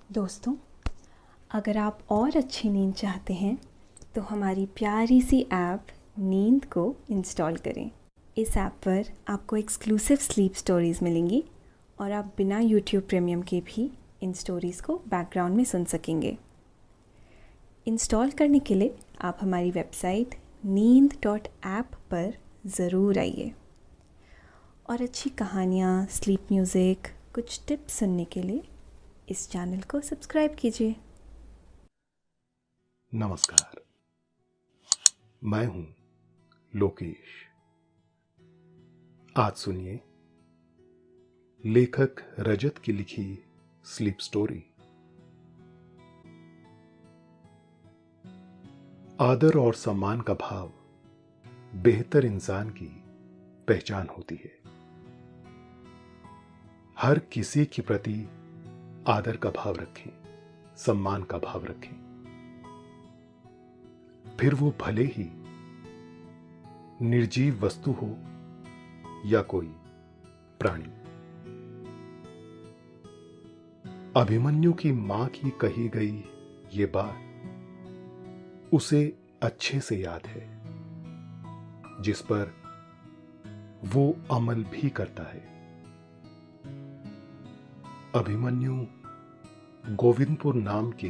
दोस्तों, अगर आप और अच्छी नींद चाहते हैं तो हमारी प्यारी सी ऐप नींद को इंस्टॉल करें। इस ऐप पर आपको एक्सक्लूसिव स्लीप स्टोरीज़ मिलेंगी और आप बिना यूट्यूब प्रीमियम के भी इन स्टोरीज़ को बैकग्राउंड में सुन सकेंगे। इंस्टॉल करने के लिए आप हमारी वेबसाइट नींद.ऐप पर ज़रूर आइए और अच्छी कहानियाँ, स्लीप म्यूज़िक, कुछ टिप्स सुनने के लिए इस चैनल को सब्सक्राइब कीजिए। नमस्कार, मैं हूं लोकेश। आज सुनिए लेखक रजत की लिखी स्लीप स्टोरी। आदर और सम्मान का भाव बेहतर इंसान की पहचान होती है। हर किसी के प्रति आदर का भाव रखें, सम्मान का भाव रखें, फिर वो भले ही निर्जीव वस्तु हो या कोई प्राणी। अभिमन्यु की मां की कही गई ये बात उसे अच्छे से याद है, जिस पर वो अमल भी करता है। अभिमन्यु गोविंदपुर नाम के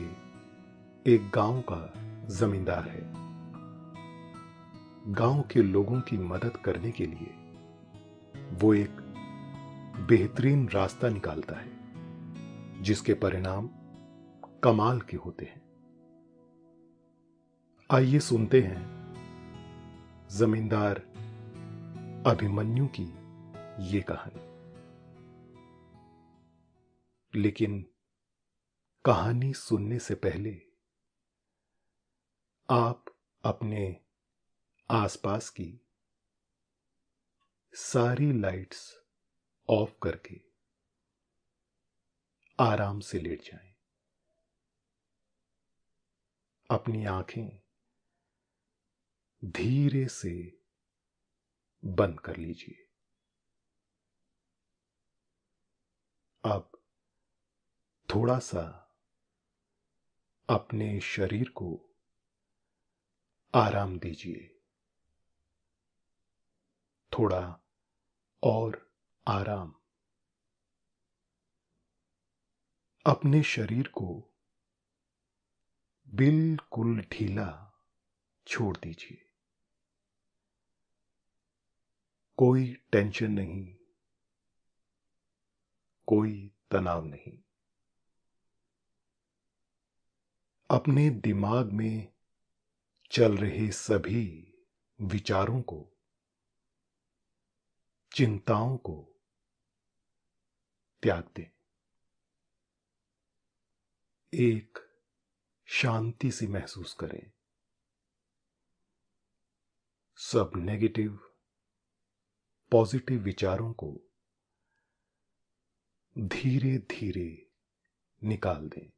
एक गांव का जमींदार है। गांव के लोगों की मदद करने के लिए वो एक बेहतरीन रास्ता निकालता है, जिसके परिणाम कमाल के होते हैं। आइए सुनते हैं जमींदार अभिमन्यु की ये कहानी। लेकिन कहानी सुनने से पहले आप अपने आसपास की सारी लाइट्स ऑफ करके आराम से लेट जाएं। अपनी आंखें धीरे से बंद कर लीजिए। अब थोड़ा सा अपने शरीर को आराम दीजिए। थोड़ा और आराम। अपने शरीर को बिल्कुल ढीला छोड़ दीजिए। कोई टेंशन नहीं, कोई तनाव नहीं। अपने दिमाग में चल रहे सभी विचारों को, चिंताओं को त्याग दें। एक शांति सी महसूस करें। सब नेगेटिव पॉजिटिव विचारों को धीरे धीरे निकाल दें।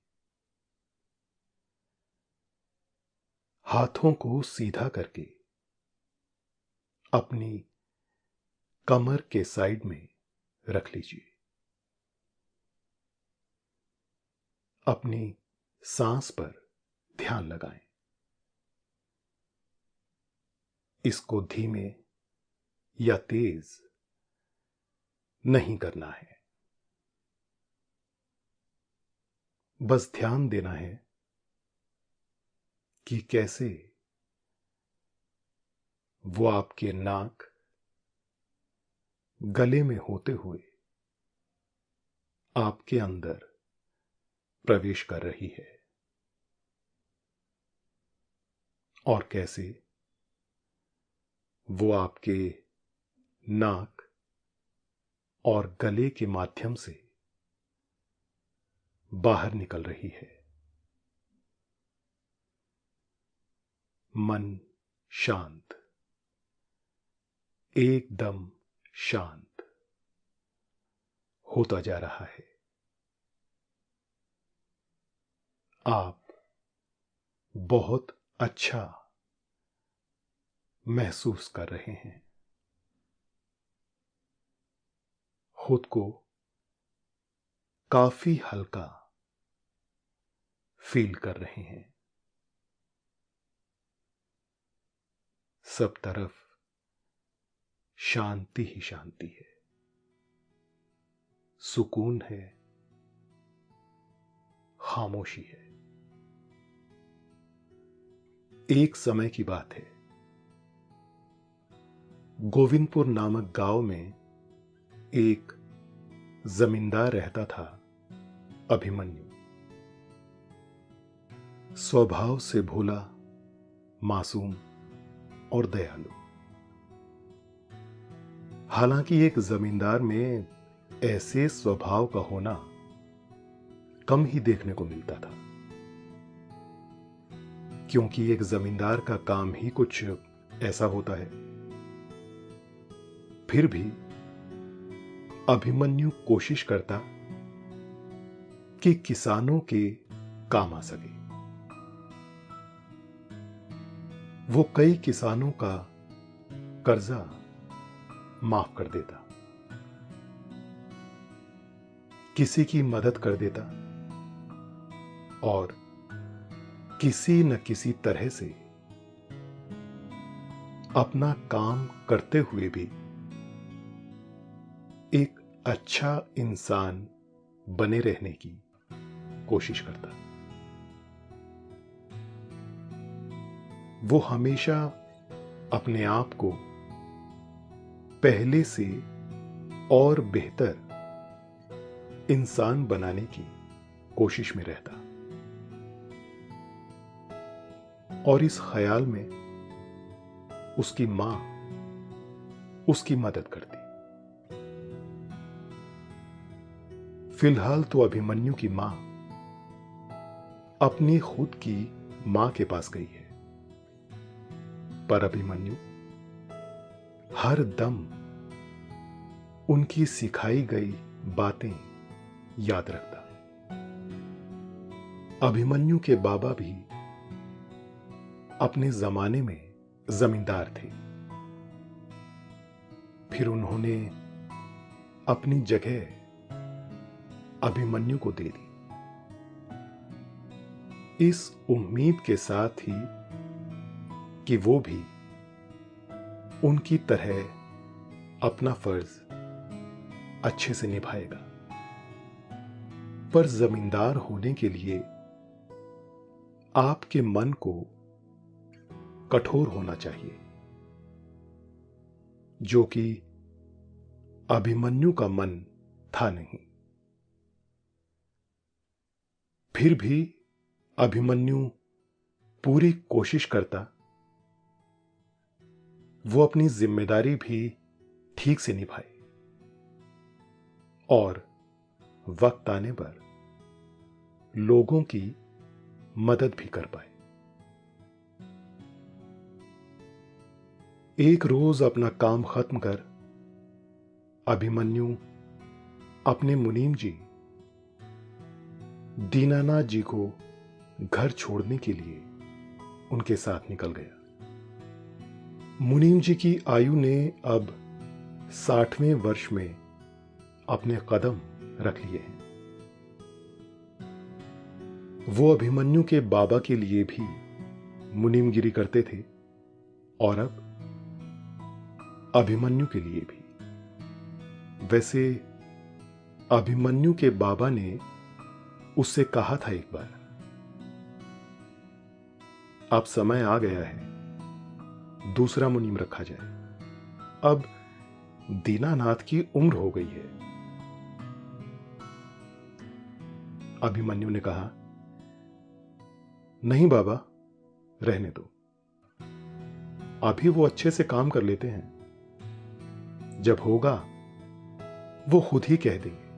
हाथों को सीधा करके अपनी कमर के साइड में रख लीजिए। अपनी सांस पर ध्यान लगाएं। इसको धीमे या तेज नहीं करना है। बस ध्यान देना है कि कैसे वो आपके नाक, गले में होते हुए आपके अंदर प्रवेश कर रही है और कैसे वो आपके नाक और गले के माध्यम से बाहर निकल रही है। मन शांत, एकदम शांत होता जा रहा है। आप बहुत अच्छा महसूस कर रहे हैं। खुद को काफी हल्का फील कर रहे हैं। सब तरफ शांति ही शांति है, सुकून है, खामोशी है। एक समय की बात है, गोविंदपुर नामक गांव में एक जमींदार रहता था, अभिमन्यु। स्वभाव से भोला, मासूम और दयालु। हालांकि एक जमींदार में ऐसे स्वभाव का होना कम ही देखने को मिलता था, क्योंकि एक जमींदार का काम ही कुछ ऐसा होता है। फिर भी अभिमन्यु कोशिश करता कि किसानों के काम आ सके। वो कई किसानों का कर्जा माफ कर देता, किसी की मदद कर देता और किसी न किसी तरह से अपना काम करते हुए भी एक अच्छा इंसान बने रहने की कोशिश करता। वो हमेशा अपने आप को पहले से और बेहतर इंसान बनाने की कोशिश में रहता और इस ख्याल में उसकी मां उसकी मदद करती। फिलहाल तो अभिमन्यु की मां अपनी खुद की मां के पास गई है, पर अभिमन्यु हर दम उनकी सिखाई गई बातें याद रखता। अभिमन्यु के बाबा भी अपने जमाने में जमींदार थे। फिर उन्होंने अपनी जगह अभिमन्यु को दे दी, इस उम्मीद के साथ ही कि वो भी उनकी तरह अपना फर्ज अच्छे से निभाएगा। पर जमींदार होने के लिए आपके मन को कठोर होना चाहिए, जो कि अभिमन्यु का मन था नहीं। फिर भी अभिमन्यु पूरी कोशिश करता वो अपनी जिम्मेदारी भी ठीक से निभाए और वक्त आने पर लोगों की मदद भी कर पाए। एक रोज अपना काम खत्म कर अभिमन्यु अपने मुनीम जी दीनानाथ जी को घर छोड़ने के लिए उनके साथ निकल गया। मुनीम जी की आयु ने अब 60वें वर्ष में अपने कदम रख लिए हैं। वो अभिमन्यु के बाबा के लिए भी मुनीमगिरी करते थे और अब अभिमन्यु के लिए भी। वैसे अभिमन्यु के बाबा ने उससे कहा था एक बार, अब समय आ गया है, दूसरा मुनीम रखा जाए। अब दीनानाथ की उम्र हो गई है। अभिमन्यु ने कहा, नहीं बाबा, रहने दो, अभी वो अच्छे से काम कर लेते हैं, जब होगा वो खुद ही कह देंगे।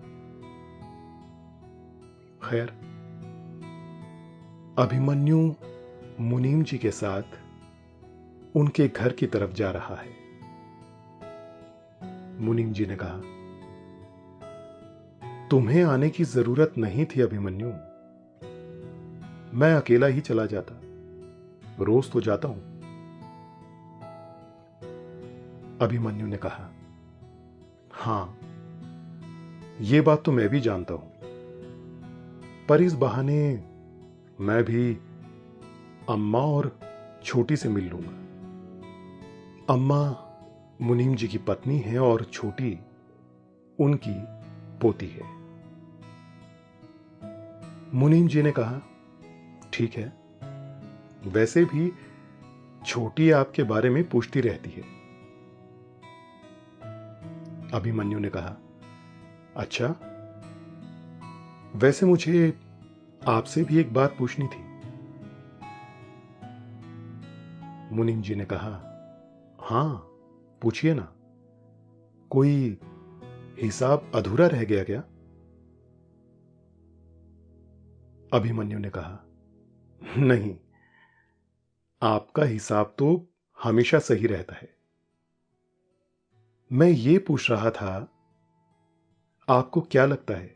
खैर, अभिमन्यु मुनीम जी के साथ उनके घर की तरफ जा रहा है। मुनीम जी ने कहा, तुम्हें आने की जरूरत नहीं थी अभिमन्यु, मैं अकेला ही चला जाता, रोज तो जाता हूं। अभिमन्यु ने कहा, हां, यह बात तो मैं भी जानता हूं, पर इस बहाने मैं भी अम्मा और छोटी से मिल लूंगा। अम्मा मुनीम जी की पत्नी है और छोटी उनकी पोती है। मुनीम जी ने कहा, ठीक है, वैसे भी छोटी आपके बारे में पूछती रहती है। अभिमन्यु ने कहा, अच्छा, वैसे मुझे आपसे भी एक बात पूछनी थी। मुनीम जी ने कहा, हां, पूछिए ना, कोई हिसाब अधूरा रह गया क्या? अभिमन्यु ने कहा, नहीं, आपका हिसाब तो हमेशा सही रहता है। मैं ये पूछ रहा था, आपको क्या लगता है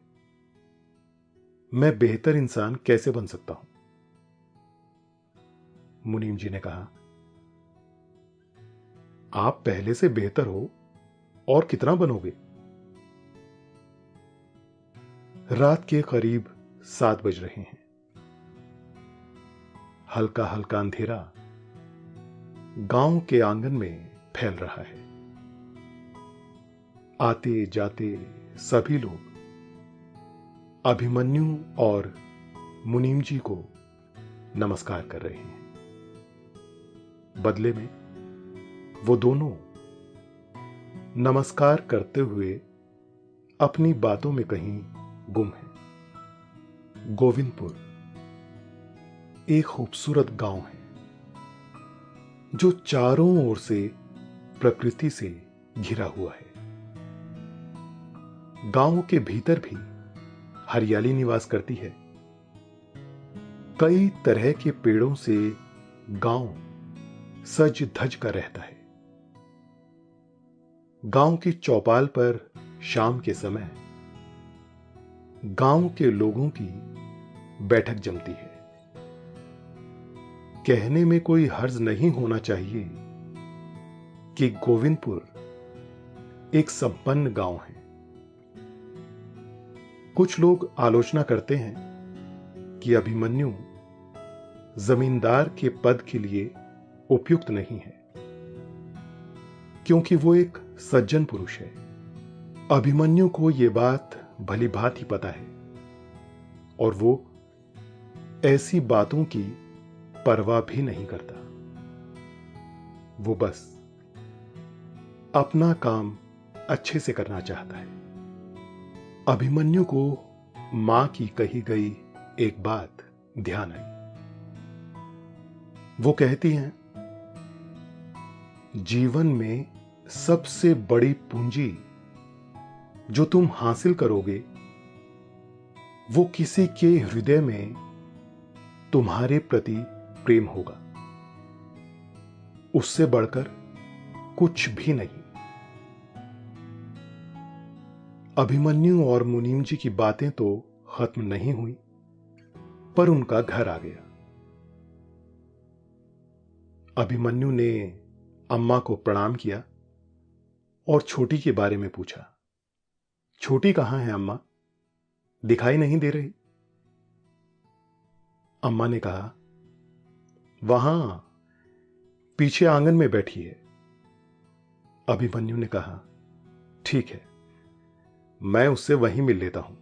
मैं बेहतर इंसान कैसे बन सकता हूं? मुनीम जी ने कहा, आप पहले से बेहतर हो और कितना बनोगे? रात के करीब 7 बज रहे हैं। हल्का हल्का अंधेरा गांव के आंगन में फैल रहा है। आते जाते सभी लोग अभिमन्यु और मुनीम जी को नमस्कार कर रहे हैं। बदले में वो दोनों नमस्कार करते हुए अपनी बातों में कहीं गुम हैं। गोविंदपुर एक खूबसूरत गांव है जो चारों ओर से प्रकृति से घिरा हुआ है। गांव के भीतर भी हरियाली निवास करती है। कई तरह के पेड़ों से गांव सज धज कर रहता है। गांव की चौपाल पर शाम के समय गांव के लोगों की बैठक जमती है। कहने में कोई हर्ज नहीं होना चाहिए कि गोविंदपुर एक संपन्न गांव है। कुछ लोग आलोचना करते हैं कि अभिमन्यु जमींदार के पद के लिए उपयुक्त नहीं है, क्योंकि वो एक सज्जन पुरुष है। अभिमन्यु को यह बात भली भांति पता है और वो ऐसी बातों की परवाह भी नहीं करता। वो बस अपना काम अच्छे से करना चाहता है। अभिमन्यु को मां की कही गई एक बात ध्यान आई। वो कहती हैं, जीवन में सबसे बड़ी पूंजी जो तुम हासिल करोगे वो किसी के हृदय में तुम्हारे प्रति प्रेम होगा। उससे बढ़कर कुछ भी नहीं। अभिमन्यु और मुनीम जी की बातें तो खत्म नहीं हुई, पर उनका घर आ गया। अभिमन्यु ने अम्मा को प्रणाम किया और छोटी के बारे में पूछा। छोटी कहां है अम्मा? दिखाई नहीं दे रही। अम्मा ने कहा, वहां पीछे आंगन में बैठी है। अभिमन्यु ने कहा, ठीक है, मैं उससे वहीं मिल लेता हूं।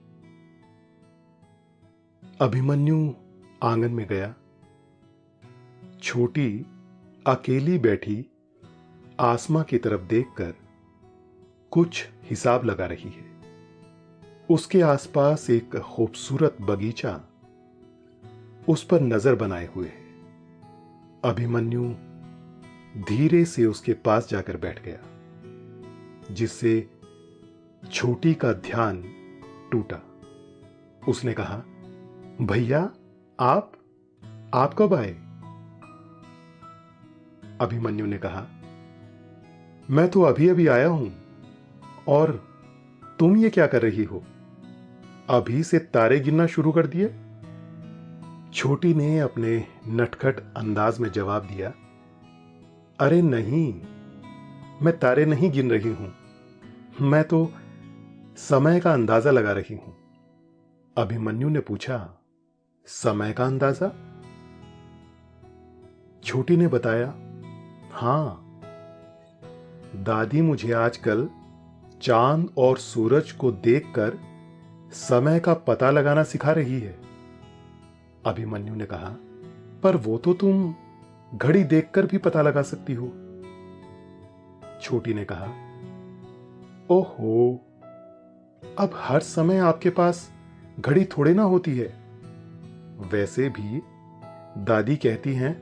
अभिमन्यु आंगन में गया। छोटी अकेली बैठी आसमां की तरफ देखकर कुछ हिसाब लगा रही है। उसके आसपास एक खूबसूरत बगीचा उस पर नजर बनाए हुए है। अभिमन्यु धीरे से उसके पास जाकर बैठ गया, जिससे छोटी का ध्यान टूटा। उसने कहा, भैया, आप कब आए? अभिमन्यु ने कहा, मैं तो अभी अभी आया हूं। और तुम ये क्या कर रही हो? अभी से तारे गिनना शुरू कर दिए? छोटी ने अपने नटखट अंदाज में जवाब दिया, अरे नहीं, मैं तारे नहीं गिन रही हूं, मैं तो समय का अंदाजा लगा रही हूं। अभिमन्यु ने पूछा, समय का अंदाजा? छोटी ने बताया, हां, दादी मुझे आजकल चांद और सूरज को देखकर समय का पता लगाना सिखा रही है। अभिमन्यु ने कहा, पर वो तो तुम घड़ी देखकर भी पता लगा सकती हो। छोटी ने कहा, ओहो, अब हर समय आपके पास घड़ी थोड़े ना होती है। वैसे भी दादी कहती हैं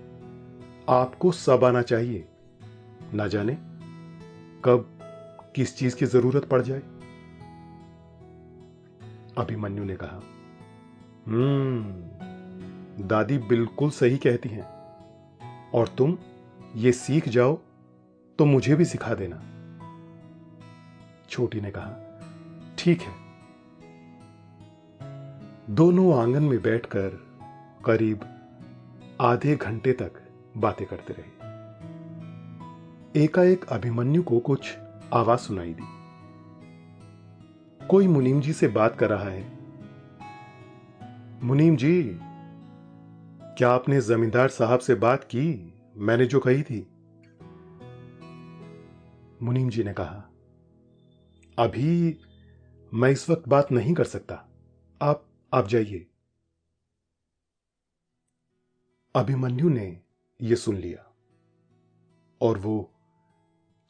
आपको सब आना चाहिए, ना जाने कब किस चीज की जरूरत पड़ जाए। अभिमन्यु ने कहा, दादी बिल्कुल सही कहती हैं, और तुम ये सीख जाओ तो मुझे भी सिखा देना। छोटी ने कहा, ठीक है। दोनों आंगन में बैठकर करीब आधे घंटे तक बातें करते रहे। एकाएक अभिमन्यु को कुछ आवाज सुनाई दी। कोई मुनीम जी से बात कर रहा है। मुनीम जी, क्या आपने जमींदार साहब से बात की, मैंने जो कही थी? मुनीम जी ने कहा, अभी मैं इस वक्त बात नहीं कर सकता, आप जाइए। अभिमन्यु ने यह सुन लिया और वो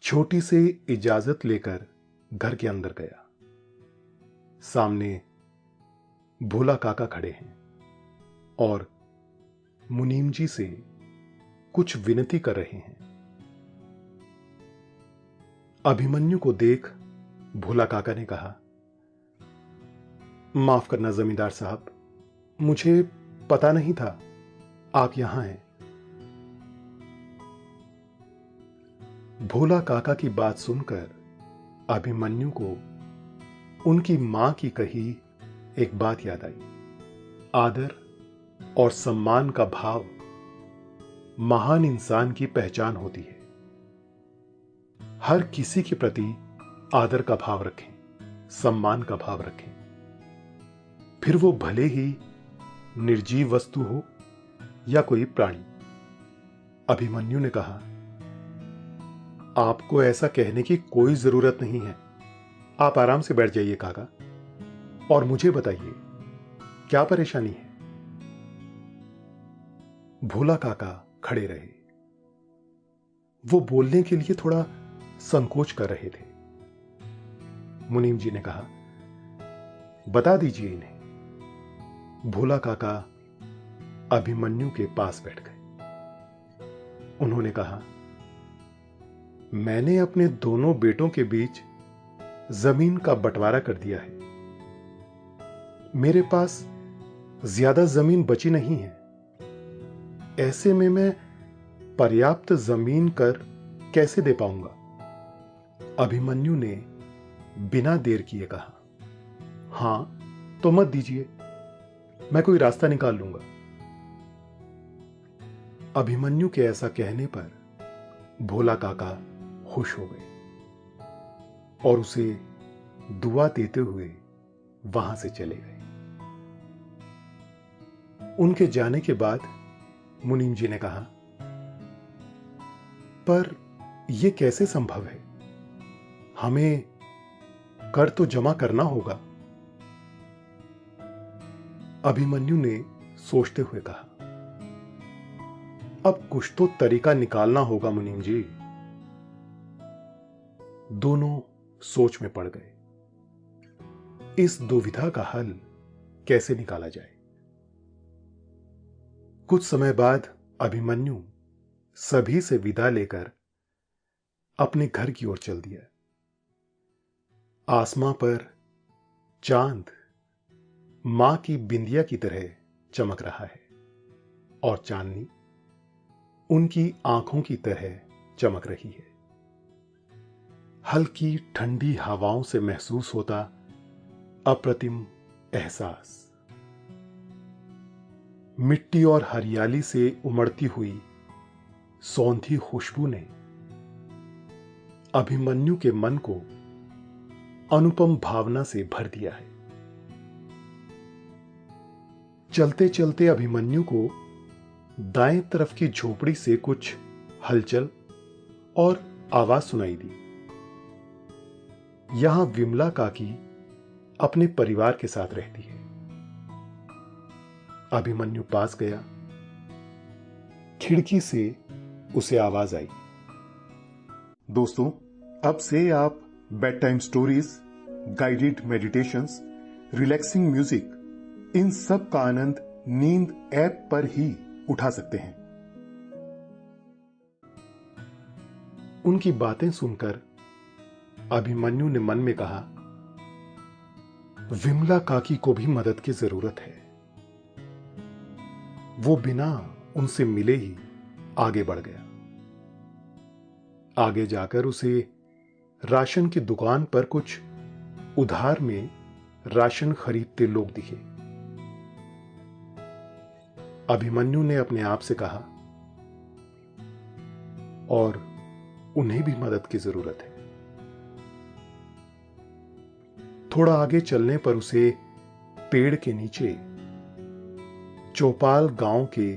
छोटी से इजाजत लेकर घर के अंदर गया। सामने भोला काका खड़े हैं और मुनीम जी से कुछ विनती कर रहे हैं। अभिमन्यु को देख भोला काका ने कहा, माफ करना जमींदार साहब, मुझे पता नहीं था आप यहां हैं। भोला काका की बात सुनकर अभिमन्यु को उनकी मां की कही एक बात याद आई। आदर और सम्मान का भाव महान इंसान की पहचान होती है। हर किसी के प्रति आदर का भाव रखें, सम्मान का भाव रखें, फिर वो भले ही निर्जीव वस्तु हो या कोई प्राणी। अभिमन्यु ने कहा, आपको ऐसा कहने की कोई जरूरत नहीं है, आप आराम से बैठ जाइए काका, और मुझे बताइए क्या परेशानी है। भोला काका खड़े रहे। वो बोलने के लिए थोड़ा संकोच कर रहे थे। मुनीम जी ने कहा, बता दीजिए इन्हें। भोला काका अभिमन्यु के पास बैठ गए। उन्होंने कहा, मैंने अपने दोनों बेटों के बीच जमीन का बंटवारा कर दिया है। मेरे पास ज्यादा जमीन बची नहीं है। ऐसे में मैं पर्याप्त जमीन कर कैसे दे पाऊंगा? अभिमन्यु ने बिना देर किए कहा, हां, तो मत दीजिए, मैं कोई रास्ता निकाल लूंगा। अभिमन्यु के ऐसा कहने पर भोला काका खुश हो गए और उसे दुआ देते हुए वहां से चले गए। उनके जाने के बाद मुनीम जी ने कहा, पर यह कैसे संभव है? हमें कर तो जमा करना होगा। अभिमन्यु ने सोचते हुए कहा, अब कुछ तो तरीका निकालना होगा मुनीम जी। दोनों सोच में पड़ गए। इस दुविधा का हल कैसे निकाला जाए? कुछ समय बाद अभिमन्यु सभी से विदा लेकर अपने घर की ओर चल दिया। आसमां पर चांद मां की बिंदिया की तरह चमक रहा है और चांदनी उनकी आंखों की तरह चमक रही है। हल्की ठंडी हवाओं से महसूस होता अप्रतिम एहसास। मिट्टी और हरियाली से उमड़ती हुई सौंधी खुशबू ने अभिमन्यु के मन को अनुपम भावना से भर दिया है। चलते चलते अभिमन्यु को दाएं तरफ की झोपड़ी से कुछ हलचल और आवाज सुनाई दी। यहां विमला काकी अपने परिवार के साथ रहती है। अभिमन्यु पास गया। खिड़की से उसे आवाज आई। दोस्तों, अब से आप bed time stories, guided meditations, relaxing music, इन सब का आनंद नींद ऐप पर ही उठा सकते हैं। उनकी बातें सुनकर अभिमन्यु ने मन में कहा, विमला काकी को भी मदद की जरूरत है। वो बिना उनसे मिले ही आगे बढ़ गया। आगे जाकर उसे राशन की दुकान पर कुछ उधार में राशन खरीदते लोग दिखे। अभिमन्यु ने अपने आप से कहा, और उन्हें भी मदद की जरूरत है। थोड़ा आगे चलने पर उसे पेड़ के नीचे चौपाल गांव के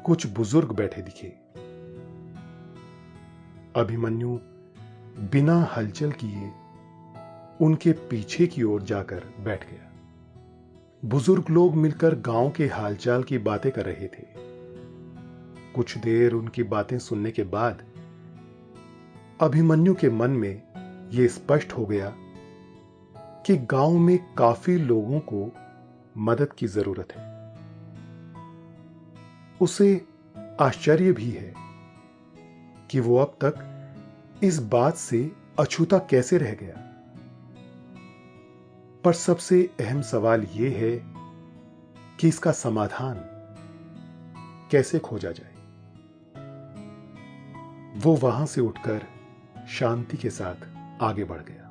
कुछ बुजुर्ग बैठे दिखे। अभिमन्यु बिना हलचल किए उनके पीछे की ओर जाकर बैठ गया। बुजुर्ग लोग मिलकर गांव के हालचाल की बातें कर रहे थे। कुछ देर उनकी बातें सुनने के बाद अभिमन्यु के मन में यह स्पष्ट हो गया कि गांव में काफी लोगों को मदद की जरूरत है। उसे आश्चर्य भी है कि वो अब तक इस बात से अछूता कैसे रह गया। पर सबसे अहम सवाल यह है कि इसका समाधान कैसे खोजा जाए। वो वहां से उठकर शांति के साथ आगे बढ़ गया।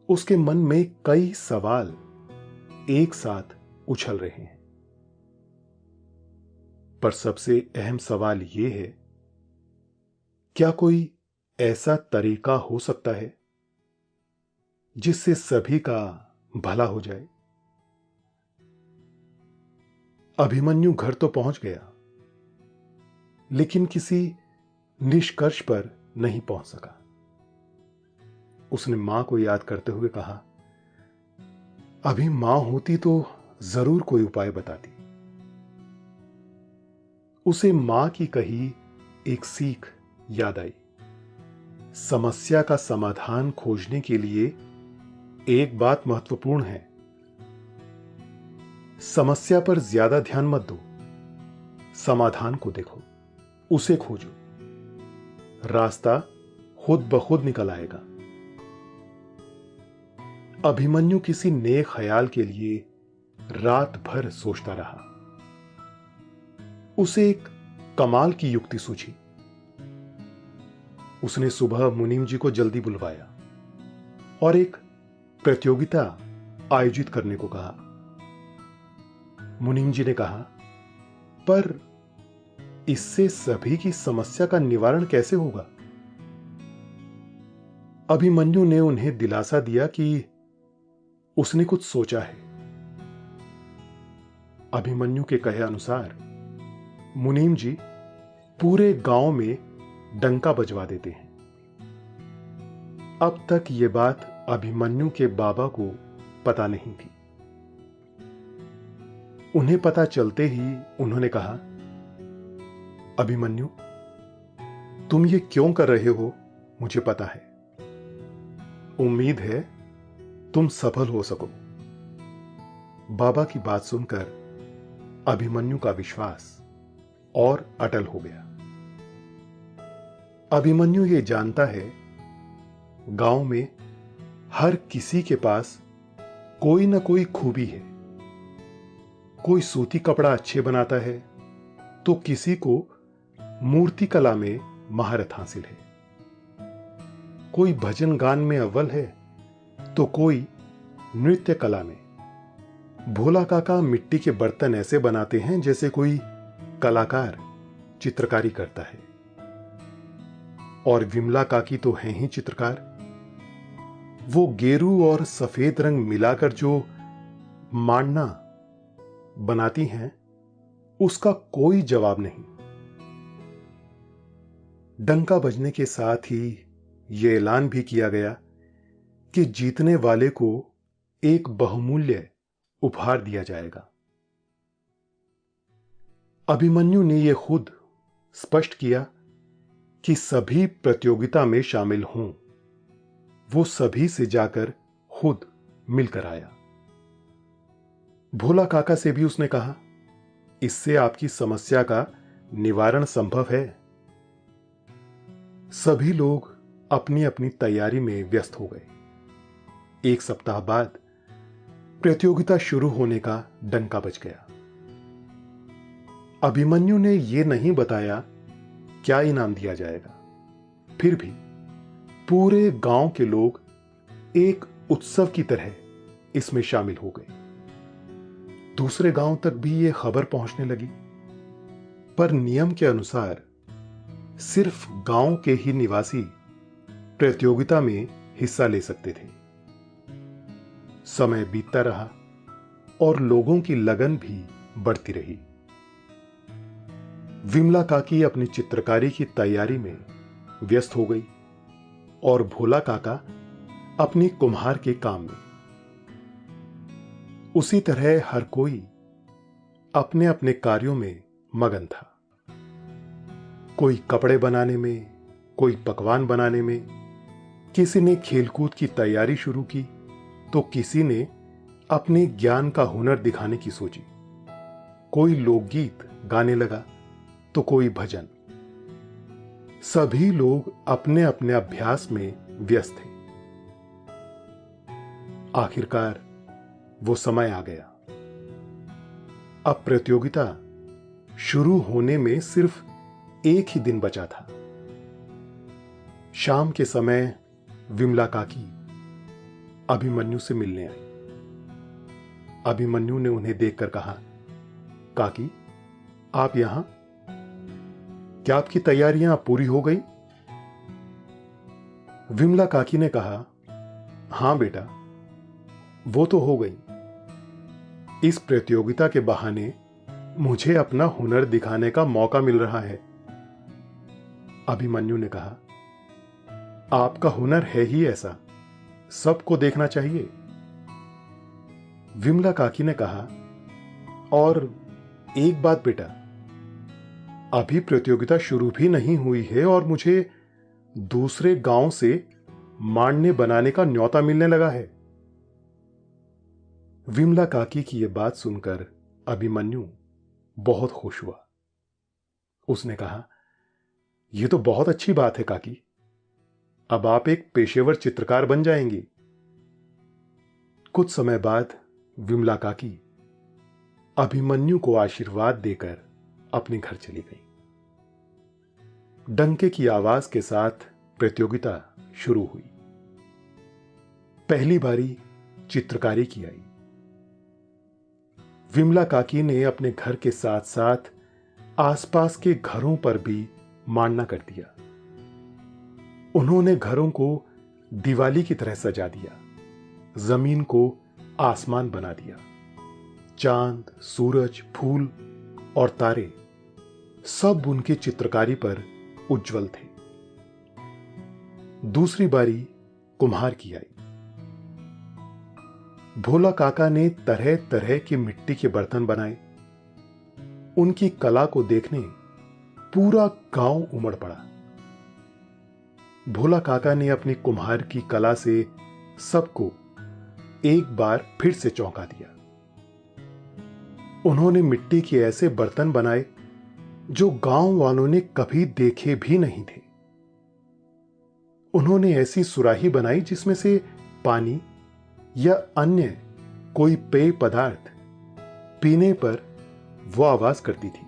उसके मन में कई सवाल एक साथ उछल रहे हैं। पर सबसे अहम सवाल यह है, क्या कोई ऐसा तरीका हो सकता है जिससे सभी का भला हो जाए? अभिमन्यु घर तो पहुंच गया, लेकिन किसी निष्कर्ष पर नहीं पहुंच सका। उसने मां को याद करते हुए कहा, अभी मां होती तो जरूर कोई उपाय बताती। उसे मां की कही एक सीख याद आई। समस्या का समाधान खोजने के लिए एक बात महत्वपूर्ण है, समस्या पर ज्यादा ध्यान मत दो, समाधान को देखो, उसे खोजो, रास्ता खुद ब खुद निकल आएगा। अभिमन्यु किसी नए ख्याल के लिए रात भर सोचता रहा। उसे एक कमाल की युक्ति सूझी। उसने सुबह मुनीम जी को जल्दी बुलवाया और एक प्रतियोगिता आयोजित करने को कहा। मुनीम जी ने कहा, पर इससे सभी की समस्या का निवारण कैसे होगा? अभिमन्यु ने उन्हें दिलासा दिया कि उसने कुछ सोचा है। अभिमन्यु के कहे अनुसार मुनीम जी पूरे गांव में डंका बजवा देते हैं। अब तक यह बात अभिमन्यु के बाबा को पता नहीं थी। उन्हें पता चलते ही उन्होंने कहा, अभिमन्यु, तुम ये क्यों कर रहे हो मुझे पता है। उम्मीद है तुम सफल हो सको। बाबा की बात सुनकर अभिमन्यु का विश्वास और अटल हो गया। अभिमन्यु ये जानता है, गांव में हर किसी के पास कोई ना कोई खूबी है। कोई सूती कपड़ा अच्छे बनाता है तो किसी को मूर्ति कला में महारत हासिल है। कोई भजन गान में अव्वल है तो कोई नृत्य कला में। भोला काका मिट्टी के बर्तन ऐसे बनाते हैं जैसे कोई कलाकार चित्रकारी करता है। और विमला काकी तो हैं ही चित्रकार। वो गेरू और सफेद रंग मिलाकर जो मांडना बनाती हैं, उसका कोई जवाब नहीं। डंका बजने के साथ ही यह ऐलान भी किया गया कि जीतने वाले को एक बहुमूल्य उपहार दिया जाएगा। अभिमन्यु ने यह खुद स्पष्ट किया कि सभी प्रतियोगिता में शामिल हों। वो सभी से जाकर खुद मिलकर आया। भोला काका से भी उसने कहा, इससे आपकी समस्या का निवारण संभव है। सभी लोग अपनी अपनी तैयारी में व्यस्त हो गए। एक सप्ताह बाद प्रतियोगिता शुरू होने का डंका बज गया। अभिमन्यु ने यह नहीं बताया क्या इनाम दिया जाएगा। फिर भी पूरे गांव के लोग एक उत्सव की तरह इसमें शामिल हो गए। दूसरे गांव तक भी यह खबर पहुंचने लगी, पर नियम के अनुसार सिर्फ गांव के ही निवासी प्रतियोगिता में हिस्सा ले सकते थे। समय बीतता रहा और लोगों की लगन भी बढ़ती रही। विमला काकी अपनी चित्रकारी की तैयारी में व्यस्त हो गई और भोला काका अपनी कुम्हार के काम में। उसी तरह हर कोई अपने अपने कार्यों में मगन था। कोई कपड़े बनाने में, कोई पकवान बनाने में, किसी ने खेलकूद की तैयारी शुरू की तो किसी ने अपने ज्ञान का हुनर दिखाने की सोची। कोई लोकगीत गाने लगा तो कोई भजन। सभी लोग अपने अपने अभ्यास में व्यस्त थे। आखिरकार वो समय आ गया। अब प्रतियोगिता शुरू होने में सिर्फ एक ही दिन बचा था। शाम के समय विमला काकी अभिमन्यु से मिलने आई। अभिमन्यु ने उन्हें देखकर कहा, काकी, आप यहां? क्या आपकी तैयारियां पूरी हो गई? विमला काकी ने कहा, हां बेटा, वो तो हो गई। इस प्रतियोगिता के बहाने मुझे अपना हुनर दिखाने का मौका मिल रहा है। अभिमन्यु ने कहा, आपका हुनर है ही ऐसा, सबको देखना चाहिए। विमला काकी ने कहा, और एक बात बेटा, अभी प्रतियोगिता शुरू भी नहीं हुई है और मुझे दूसरे गांव से मांडने बनाने का न्योता मिलने लगा है। विमला काकी की यह बात सुनकर अभिमन्यु बहुत खुश हुआ। उसने कहा, यह तो बहुत अच्छी बात है काकी, अब आप एक पेशेवर चित्रकार बन जाएंगी। कुछ समय बाद विमला काकी अभिमन्यु को आशीर्वाद देकर अपने घर चली गई। डंके की आवाज के साथ प्रतियोगिता शुरू हुई। पहली बारी चित्रकारी की आई। विमला काकी ने अपने घर के साथ साथ आसपास के घरों पर भी मांडना कर दिया। उन्होंने घरों को दिवाली की तरह सजा दिया, जमीन को आसमान बना दिया। चांद, सूरज, फूल और तारे सब उनकी चित्रकारी पर उज्जवल थे। दूसरी बारी कुम्हार की आई। भोला काका ने तरह तरह की मिट्टी के बर्तन बनाए। उनकी कला को देखने पूरा गांव उमड़ पड़ा। भोला काका ने अपनी कुम्हार की कला से सबको एक बार फिर से चौंका दिया। उन्होंने मिट्टी के ऐसे बर्तन बनाए जो गांव वालों ने कभी देखे भी नहीं थे। उन्होंने ऐसी सुराही बनाई जिसमें से पानी या अन्य कोई पेय पदार्थ पीने पर वो आवाज करती थी।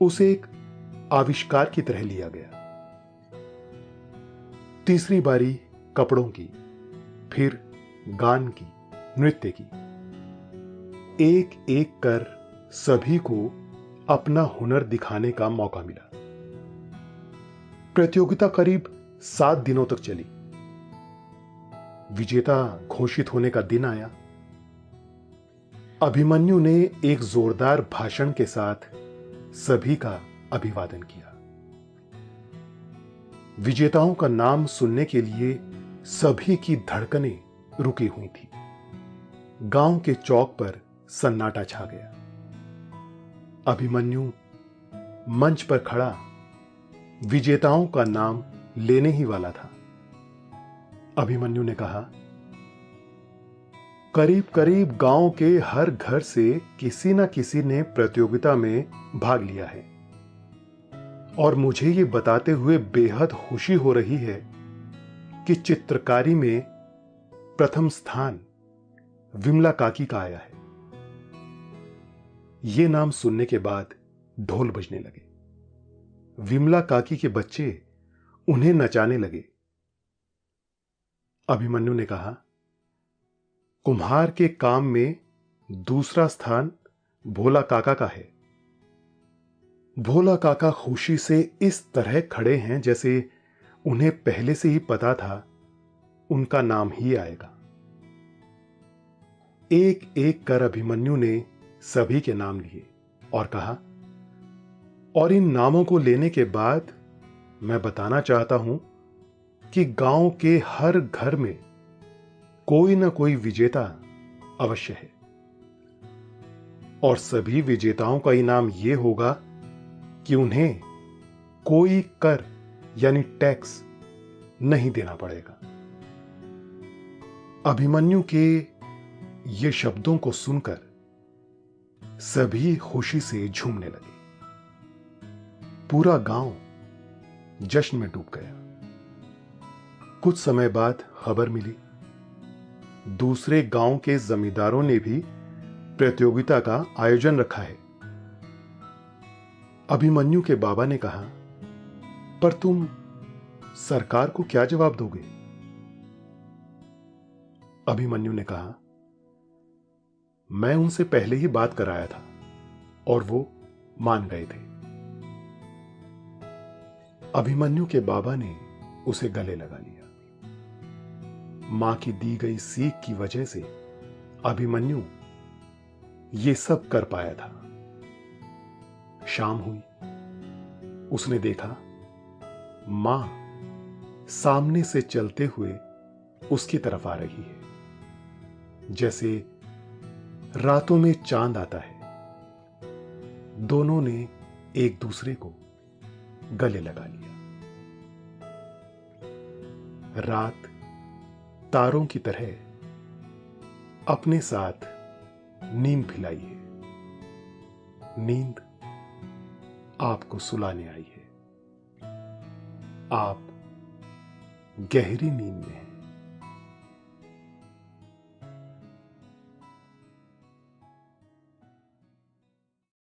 उसे एक आविष्कार की तरह लिया गया। तीसरी बारी कपड़ों की, फिर गान की, नृत्य की। एक एक कर सभी को अपना हुनर दिखाने का मौका मिला। प्रतियोगिता करीब 7 दिनों तक चली। विजेता घोषित होने का दिन आया। अभिमन्यु ने एक जोरदार भाषण के साथ सभी का अभिवादन किया। विजेताओं का नाम सुनने के लिए सभी की धड़कनें रुकी हुई थी। गांव के चौक पर सन्नाटा छा गया। अभिमन्यु मंच पर खड़ा विजेताओं का नाम लेने ही वाला था। अभिमन्यु ने कहा, करीब करीब गांव के हर घर से किसी न किसी ने प्रतियोगिता में भाग लिया है और मुझे ये बताते हुए बेहद खुशी हो रही है कि चित्रकारी में प्रथम स्थान विमला काकी का आया है। ये नाम सुनने के बाद ढोल बजने लगे। विमला काकी के बच्चे उन्हें नचाने लगे। अभिमन्यु ने कहा, कुम्हार के काम में दूसरा स्थान भोला काका का है। भोला काका खुशी से इस तरह खड़े हैं जैसे उन्हें पहले से ही पता था उनका नाम ही आएगा। एक एक कर अभिमन्यु ने सभी के नाम लिए और कहा, और इन नामों को लेने के बाद मैं बताना चाहता हूं कि गांव के हर घर में कोई ना कोई विजेता अवश्य है और सभी विजेताओं का इनाम यह होगा कि उन्हें कोई कर यानी टैक्स नहीं देना पड़ेगा। अभिमन्यु के ये शब्दों को सुनकर सभी खुशी से झूमने लगे। पूरा गांव जश्न में डूब गया। कुछ समय बाद खबर मिली, दूसरे गांव के जमींदारों ने भी प्रतियोगिता का आयोजन रखा है। अभिमन्यु के बाबा ने कहा, पर तुम सरकार को क्या जवाब दोगे? अभिमन्यु ने कहा, मैं उनसे पहले ही बात कराया था और वो मान गए थे। अभिमन्यु के बाबा ने उसे गले लगा लिया। मां की दी गई सीख की वजह से अभिमन्यु ये सब कर पाया था। शाम हुई, उसने देखा मां सामने से चलते हुए उसकी तरफ आ रही है, जैसे रातों में चांद आता है। दोनों ने एक दूसरे को गले लगा लिया। रात तारों की तरह अपने साथ नींद भिलाई है। नींद आपको सुलाने आई है। आप गहरी नींद में हैं।